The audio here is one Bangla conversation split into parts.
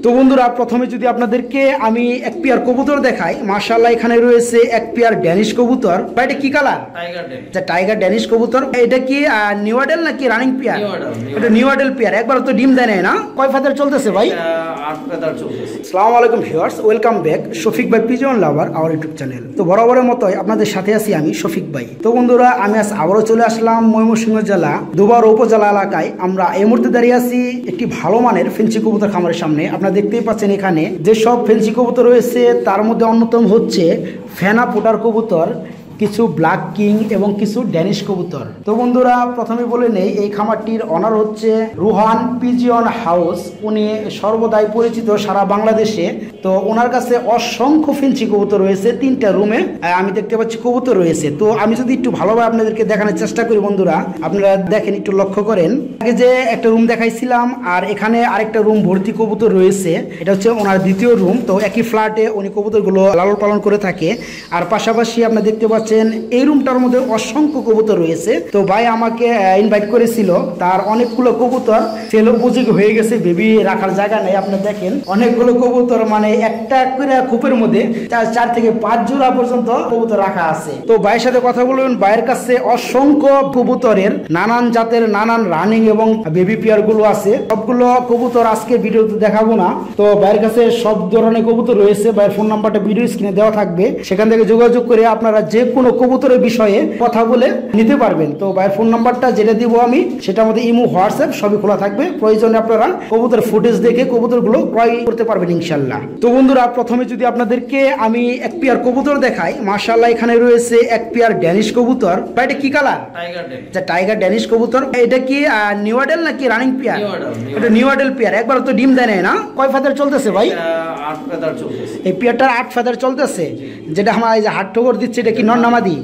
তো বন্ধুরা প্রথমে যদি আপনাদেরকে আমি এক পেয়ার কবুতর দেখাই, মাশাআল্লাহ এখানে রয়েছে এক পেয়ার ড্যানিশ কবুতর। ভাই এটা কি কালার? Tiger Danish. আচ্ছা টাইগার ড্যানিশ কবুতর। এটা কি নিউ অ্যাডেল নাকি রানিং পেয়ার? এটা নিউ অ্যাডেল পেয়ার। একবার তো ডিম দেয় না? কয় ফেদার চলতেছে ভাই? 8 ফেদার চলতেছে। আসসালামু আলাইকুম ভিউয়ার্স, ওয়েলকাম ব্যাক শফিক ভাই pigeon lover our YouTube channel. তো বরাবরের মতোই আপনাদের সাথে আছি আমি শফিক ভাই। তো বন্ধুরা আমি আজ আবারও চলে আসলাম ময়মনসিংহ জেলা দুবার উপজেলা এলাকায়। আমরা এই মুহূর্তে দাঁড়িয়ে আছি একটি ভালো মানের ফেন্সি কবুতর খামারের সামনে। আপনারা দেখতেই পাচ্ছেন এখানে যে সব ফেন্সি কবুতর রয়েছে তার মধ্যে অন্যতম হচ্ছে ফেনা পোটার কবুতর, কিছু ব্ল্যাক কিং এবং কিছু ড্যানিশ কবুতর। তো বন্ধুরা প্রথমে বলে নেই এই খামারটির অনার হচ্ছে রুহান পিজিয়ন হাউস। উনি সর্বদাই পরিচিত সারা বাংলাদেশে। তো ওনার কাছে অসংখ্য ফেন্সি কবুতর রয়েছে, 3টা রুমে আমি দেখতে পাচ্ছি কবুতর রয়েছে। তো আমি যদি একটু ভালোভাবে আপনাদেরকে দেখানোর চেষ্টা করি বন্ধুরা, আপনারা দেখেন একটু লক্ষ্য করেন। আগে যে একটা রুম দেখাইছিলাম আর এখানে আরেকটা রুম ভর্তি কবুতর রয়েছে, এটা হচ্ছে ওনার দ্বিতীয় রুম। তো একই ফ্ল্যাটে উনি কবুতরগুলো লালন পালন করে থাকে। আর পাশাপাশি আপনারা দেখতে পাচ্ছেন এই রুমটার মধ্যে অসংখ্য কবুতর রয়েছে। তো ভাই আমাকে ইনভাইট করেছিল, তার অনেকগুলো কবুতর সেল উপযোগী হয়ে গেছে, বেবি রাখার জায়গা নেই। আপনি দেখেন অনেকগুলো কবুতর, মানে একটা করে কূপের মধ্যে 4 থেকে 5 জোড়া পর্যন্ত কবুতর রাখা আছে। তো ভাইয়ের সাথে কথা বলবেন। ভাইয়ের কাছে অসংখ্য কবুতরের নানান জাতের নানান রানিং এবং বেবি পেয়ার গুলো আছে। সবগুলো কবুতর আজকে ভিডিওতে দেখাবো না। তো ভাইয়ের কাছে সব ধরনের কবুতর রয়েছে। ভাইয়ের ফোন নাম্বারটা ভিডিও স্ক্রিনে দেওয়া থাকবে, সেখান থেকে যোগাযোগ করে আপনারা যে কোনো কবুতরের বিষয়ে কথা বলে নিতে পারবেন। তো ভাইয়ের ফোন নাম্বারটা যেটা দিব আমি, সেটার মধ্যে ইমো হোয়াটসঅ্যাপ সবই খোলা থাকবে। প্রয়োজনে আপনারা কবুতর ফুটেজ দেখে কবুতরগুলো ক্রয় করতে পারবেন ইনশাল্লাহ। তো বন্ধুরা প্রথমে যদি আপনাদেরকে আমি এক পেয়ার কবুতর দেখাই, মাশাআল্লাহ এখানে রয়েছে এক পেয়ার ড্যানিশ কবুতর। ভাই এটা কি কালার? Tiger Danish. আচ্ছা টাইগার ড্যানিশ কবুতর। এটা কি নিউ অ্যাডেল নাকি রানিং পেয়ার? এটা নিউ অ্যাডেল পেয়ার। একবার তো ডিম দেয় না? কয় ফেদার চলতেছে ভাই? 8 ফেদার চলতেছে। এই পেয়ারটার 8 ফেদার চলতেছে। যেটা আমার এই যে হাট ঠোকর দিচ্ছে, এটা কি নর না মাদি?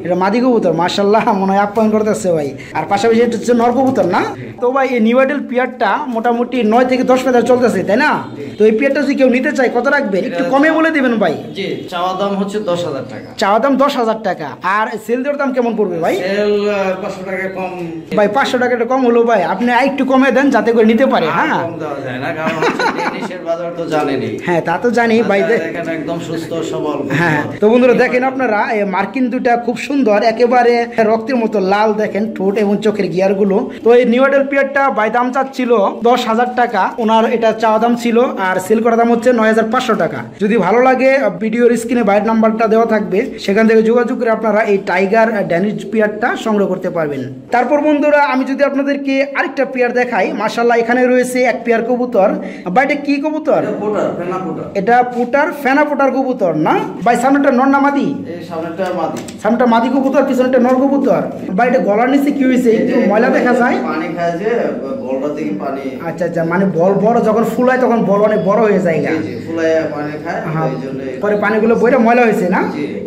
এটা মাদি কবুতর। মাশাআল্লাহ মনে হয় আপ্যায়ন করতেছে ভাই। আর পাশাপাশি এটা হচ্ছে নর কবুতর না? তো ভাই এই নিউ অ্যাডেল পেয়ারটা মোটামুটি 9 থেকে 10 ফেদার চলতেছে, তাই না? তো এই পেয়ারটা যদি কেউ নিতে চায় কত রাখবেন? একটু কমে বলে দিবেন ভাই। জি, চাওয়া দাম হচ্ছে 10,000 টাকা। চাওয়া দাম 10,000 টাকা। আর সেল দেওয়ার দাম কেমন পড়বে ভাই? সেল 500 টাকা কম। ভাই 500 টাকাটা কম হলো ভাই, আপনি একটু কমে দেন যাতে করে নিতে পারে। হ্যাঁ কম দেওয়া যায় না, কারণ হচ্ছে ডেনিশের বাজার তো জানেনই। হ্যাঁ তা তো জানি ভাই। দেখেন একদম সুস্থ সবল। হ্যাঁ তো বন্ধুরা দেখেন আপনারা এই মার্কিন দুটা খুব সুন্দর, একেবারে রক্তের মতো লাল। দেখেন ঠোঁট এবং চোখের গিয়ার গুলো। তো এই নিউ অ্যাডেল পেয়ারটা ভাই দাম চাচ্ছিল 10,000 টাকা। ওনার এটা চাওয়া দাম ছিল, আর সেল করা দাম হচ্ছে 9,500 টাকা। যদি ভালো লাগে ভিডিওর স্ক্রিনে ভাইয়ের নাম্বারটা দেওয়া থাকবে, সেখান থেকে যোগাযোগ করে আপনারা এই টাইগার ড্যানিশ পেয়ারটা সংগ্রহ করতে পারবেন। তারপর বন্ধুরা আমি যদি আপনাদেরকে আরেকটা পেয়ার দেখাই, মাশাআল্লাহ এখানে রয়েছে এক পেয়ার কবুতর। ভাই এটা কি কবুতর? এটা পুটার ফেনা পোটার কবুতর না ভাই? সামনেটা নর না মাদি? সামনেটা মাদি কবুতর, পিছনেটা নর কবুতর। ভাই এটা গলার নিচে কি হয়েছে? একটু ময়লা দেখা যায়। পানি খায় যে বলটা থেকে পানি। আচ্ছা আচ্ছা, মানে বল বড় যখন ফুলায় তখন বল অনেক বড় হয়ে যায়। ফুলায় পানি খায়, এইজন্য পরে পানিগুলো বইটা ময়লা হয়েছে না?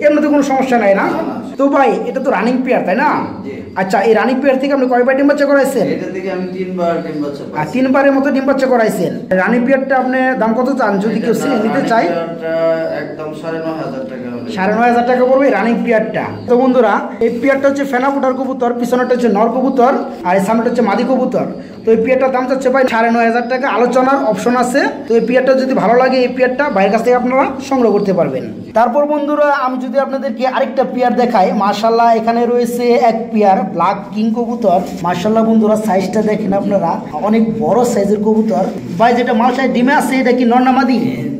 এমনিতে কোনো সমস্যা নাই না? তো ভাই এটা তো রানিং পেয়ার তাই না? আচ্ছা এই রানিং পেয়ার থেকে আপনি কয়বার ডিম বাচ্চা করাইছেন? এটা থেকে আমি 3বার ডিম বাচ্চা করাইছি। 3বারের মতো ডিম বাচ্চা করাইছেন। রানিং পেয়ারটা আপনি দাম কত চান যদি কেউ নিতে চায়? একদম 9,500 টাকা। 9,500 টাকা পড়বে রানিং পেয়ারটা। তো বন্ধুরা এই পেয়ারটা হচ্ছে ফেনা পোটার কবুতর, পিছনেটা হচ্ছে নর কবুতর, আর এই সামনেটা হচ্ছে মাদি কবুতর। তো এই পেয়ারটার দাম চাচ্ছে ভাই 9,500 টাকা। আলোচনার অপশন আছে। তো এই পেয়ারটা যদি ভালো লাগে এই পেয়ারটা ভাইয়ের কাছ থেকে আপনারা সংগ্রহ করতে পারবেন। তারপর বন্ধুরা আমি যদি আপনাদেরকে আরেকটা পেয়ার দেখাই, মাশাআল্লাহ এখানে রয়েছে এক পেয়ার ব্ল্যাক কিং কবুতর। মাশাআল্লাহ বন্ধুরা সাইজটা দেখেন আপনারা, অনেক বড় সাইজের কবুতর। ভাই যেটা মালসায় ডিমে আছে এটা কি নর না মাদি?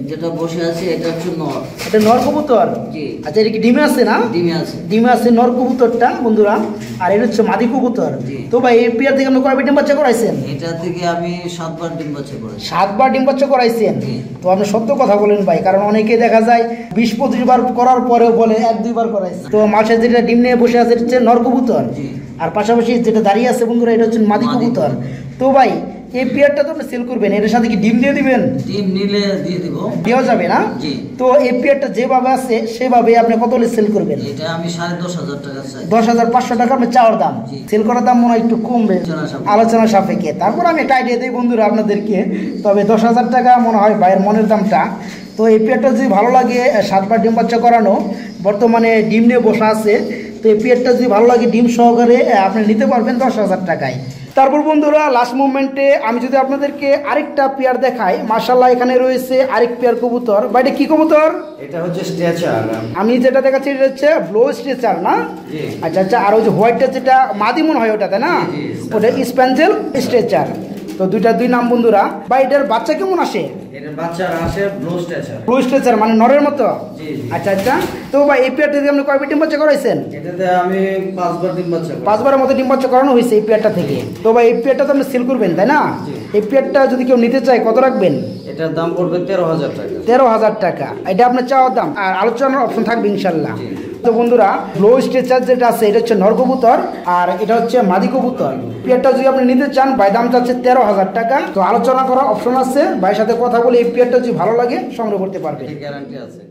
যেটা বসে আছে এটা হচ্ছে নর। এটা নর কবুতর? জি। আচ্ছা এটা কি ডিমে আছে না? ডিমে আছে। ডিমে আছে নর কবুতরটা বন্ধুরা, আর এটা হচ্ছে মাদি কবুতর। তো ভাই এই পেয়ার থেকে আপনি কয়বার ডিম বাচ্চা করাইছেন? এটা থেকে আমি 7বার ডিম বাচ্চা করাইছি। 7বার ডিম বাচ্চা করাইছেন? তো আপনি সত্য কথা বলেন ভাই, কারণ অনেকে দেখা যায় 20-25 বার করার পরেও বলে 1-2 বার করাইছে। তো মাছের যেটা ডিম নিয়ে বসে আছে এটা হচ্ছে নর কবুতর, আর পাশাপাশি যেটা দাঁড়িয়ে আছে বন্ধুরা এটা হচ্ছে মাদি কবুতর। তো ভাই এই পেয়ারটা তো আপনি সেল করবেন, এর সাথে কি ডিম দিয়ে দিবেন? ডিম নিলে দিয়ে দিব। দেওয়া যাবে না? জি। তো এই পেয়ারটা যেভাবে আছে সেভাবে আপনি কত হলে সেল করবেন? এটা আমি 10,500 টাকা চাই। 10,500 টাকা আপনি চাওয়ার দাম। সেল করার দাম মনে হয় একটু কমবে আলোচনা সাপেক্ষে। তারপর আমি একটা আইডিয়া দিই বন্ধুরা আপনাদেরকে। তবে 10,000 টাকা মনে হয় ভাইয়ের মনের দামটা। তো এই পেয়ারটা যদি ভালো লাগে 7বার ডিম বাচ্চা করানো, বর্তমানে ডিম নিয়ে বসা আছে। তো এই পেয়ারটা যদি ভালো লাগে ডিম সহকারে আপনি নিতে পারবেন 10,000 টাকায়। তারপর বন্ধুরা লাস্ট মোমেন্টে আমি যদি আপনাদেরকে আরেকটা পেয়ার দেখাই, মাশাআল্লাহ এখানে রয়েছে আরেক পেয়ার কবুতর। ভাই এটা কি কবুতর? এটা হচ্ছে স্ট্রেচার। আমি যেটা দেখাচ্ছি এটা হচ্ছে ব্লো স্ট্রেচার না? জি। আচ্ছা আচ্ছা, আর ওই যে হোয়াইটটা যেটা মাদি মনে হয় ওটা, তাই না? জি, জি, ওটা স্প্যাঞ্জেল স্ট্রেচার। তো দুই নাম বন্ধুরা। ভাই এটার বাচ্চা কেমন আসে? এটার বাচ্চারা আসে ব্লু স্ট্রেচার। ব্লু স্ট্রেচার মানে নরের মতো? জি, জি। আচ্ছা আচ্ছা। তো ভাই এই পেয়ারটা দিয়ে আপনি কয়বার ডিম বাচ্চা করাইছেন? এটাতে আমি 5 বার ডিম বাচ্চা করি। 5 বারের মতো ডিম বাচ্চা করানো হয়েছে এই পেয়ারটা থেকে। তো ভাই এই পেয়ারটা তো আপনি সেল করবেন তাই না? জি। এই পেয়ারটা যদি কেউ নিতে চায় কত রাখবেন? এটার দাম পড়বে 13,000 টাকা। 13,000 টাকা। এটা আপনার চাওয়ার দাম, আর আলোচনার অপশন থাকবে ইনশাল্লাহ। জি। তো বন্ধুরা ব্লো স্ট্রেচার যেটা আছে এটা হচ্ছে নর কবুতর, আর এটা হচ্ছে মাদি কবুতর। পেয়ারটা যদি আপনি নিতে চান ভাই দাম চাচ্ছে 13,000 টাকা। তো আলোচনা করার অপশন আছে, ভাইয়ের সাথে কথা বলে এই পেয়ারটা যদি ভালো লাগে সংগ্রহ করতে পারবেন। গ্যারান্টি আছে।